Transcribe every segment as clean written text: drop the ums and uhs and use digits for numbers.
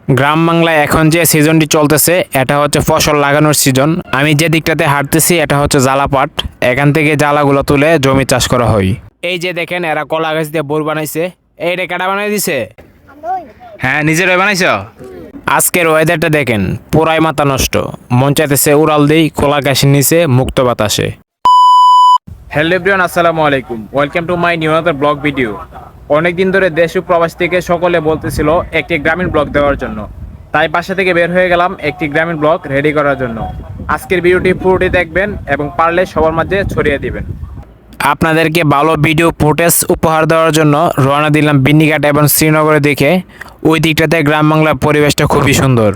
গ্রাম বাংলায় এখন যে সিজনটি চলতেছে এটা হচ্ছে ফসল লাগানোর সিজন। আমি যে দিকটাতে হাঁটতেছি এটা হচ্ছে জালাপাট। এখান থেকে জালাগুলো তুলে জমি চাষ করা হয়। এই যে দেখেন এরা কলা গাছ দিয়ে বোর বানাইছে। এইটা কাটা বানাই দিছে? হ্যাঁ, নিজের বানাইছো? আজকের ওয়েদারটা দেখেন, পুরাই মাথা নষ্ট। মন চাইতেছে উড়াল দেই কলা গাছের নিচে মুক্ত বাতাসে। হ্যালো এভরিওয়ান, আসসালামু আলাইকুম। Welcome to my new another blog video. অনেকদিন ধরে দেশ ও প্রবাস থেকে সকলে বলতেছিল একটি গ্রামীণ ব্লগ দেওয়ার জন্য, তাই বাসা থেকে বের হয়ে গেলাম একটি গ্রামীণ ব্লগ রেডি করার জন্য। আজকের ভিডিওটি পুরোটি দেখবেন এবং পারলে সবার মাঝে ছড়িয়ে দিবেন। আপনাদেরকে ভালো ভিডিও ফুটেজ উপহার দেওয়ার জন্য রওনা দিলাম বিন্নিঘাট এবং শ্রীনগরের দিকে। ওই দিকটাতে গ্রাম বাংলার পরিবেশটা খুবই সুন্দর।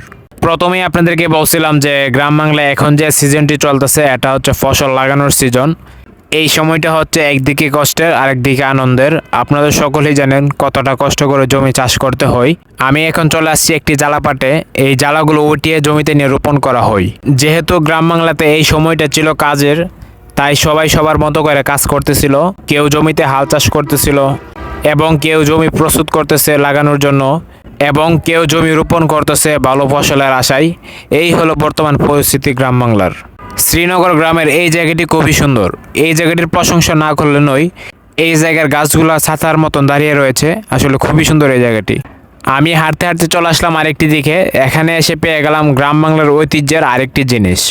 প্রথমেই আপনাদেরকে বলছিলাম যে গ্রাম বাংলায় এখন যে সিজনটি চলতেছে এটা হচ্ছে ফসল লাগানোর সিজন। এই সময়টা হচ্ছে একদিকে কষ্টের আরেকদিকে আনন্দের। আপনাদের সকলেই জানেন কতটা কষ্ট করে জমি চাষ করতে হয়। আমি এখন চলে আসছি একটি জালাপাটে। এই জালাগুলো উঠিয়ে জমিতে নিয়ে রোপণ করা হয়। যেহেতু গ্রাম বাংলাতে এই সময়টা ছিল কাজের, তাই সবাই সবার মতো করে কাজ করতেছিল। কেউ জমিতে হাল চাষ করতেছিল এবং কেউ জমি প্রস্তুত করতেছে লাগানোর জন্য, এবং কেউ জমি রোপণ করতেছে ভালো ফসলের আশায়। এই হলো বর্তমান পরিস্থিতি গ্রাম বাংলার। শ্রীনগর গ্রামের এই জায়গাটি খুবই সুন্দর। এই জায়গাটির প্রশংসা না করলে নয়। এই জায়গার গাছগুলো ছাতার মতন দাঁড়িয়ে রয়েছে। আসলে খুবই সুন্দর এই জায়গাটি। আমি হাঁটতে হাঁটতে চলে আসলাম আরেকটি দিকে। এখানে এসে পেয়ে গেলাম গ্রাম বাংলার ঐতিহ্যের আরেকটি জিনিস।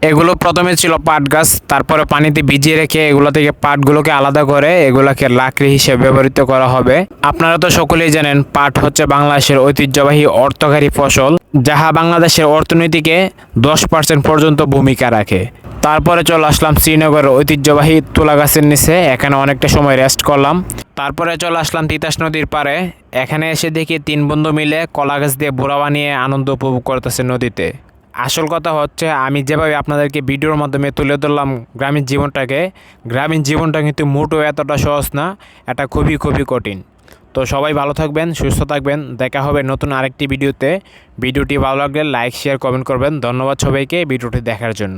এগুলো প্রথমে ছিল পাট গাছ, তারপরে পানিতে ভিজিয়ে রেখে এগুলো থেকে পাটগুলোকে আলাদা করে এগুলোকে লাকড়ি হিসেবে ব্যবহৃত করা হবে। আপনারা তো সকলেই জানেন পাট হচ্ছে বাংলাদেশের ঐতিহ্যবাহী অর্থকারী ফসল, যাহা বাংলাদেশের অর্থনীতিকে 10% পর্যন্ত ভূমিকা রাখে। তারপরে চলে আসলাম শ্রীনগরের ঐতিহ্যবাহী তুলা গাছের নিচে। এখানে অনেকটা সময় রেস্ট করলাম। তারপরে চলে আসলাম তিতাস নদীর পাড়ে। এখানে এসে দেখি 3 বন্ধু মিলে কলা গাছ দিয়ে বোরা বানিয়ে আনন্দ উপভোগ করতেছে নদীতে। আসল কথা হচ্ছে আমি যেভাবে আপনাদেরকে ভিডিওর মাধ্যমে তুলে ধরলাম গ্রামীণ জীবনটাকে, গ্রামীণ জীবনটা কিন্তু মোটেও এতটা সহজ না। এটা খুবই খুবই কঠিন। তো সবাই ভালো থাকবেন, সুস্থ থাকবেন। দেখা হবে নতুন আরেকটি ভিডিওতে। ভিডিওটি ভালো লাগলে লাইক, শেয়ার, কমেন্ট করবেন। ধন্যবাদ সবাইকে ভিডিওটি দেখার জন্য।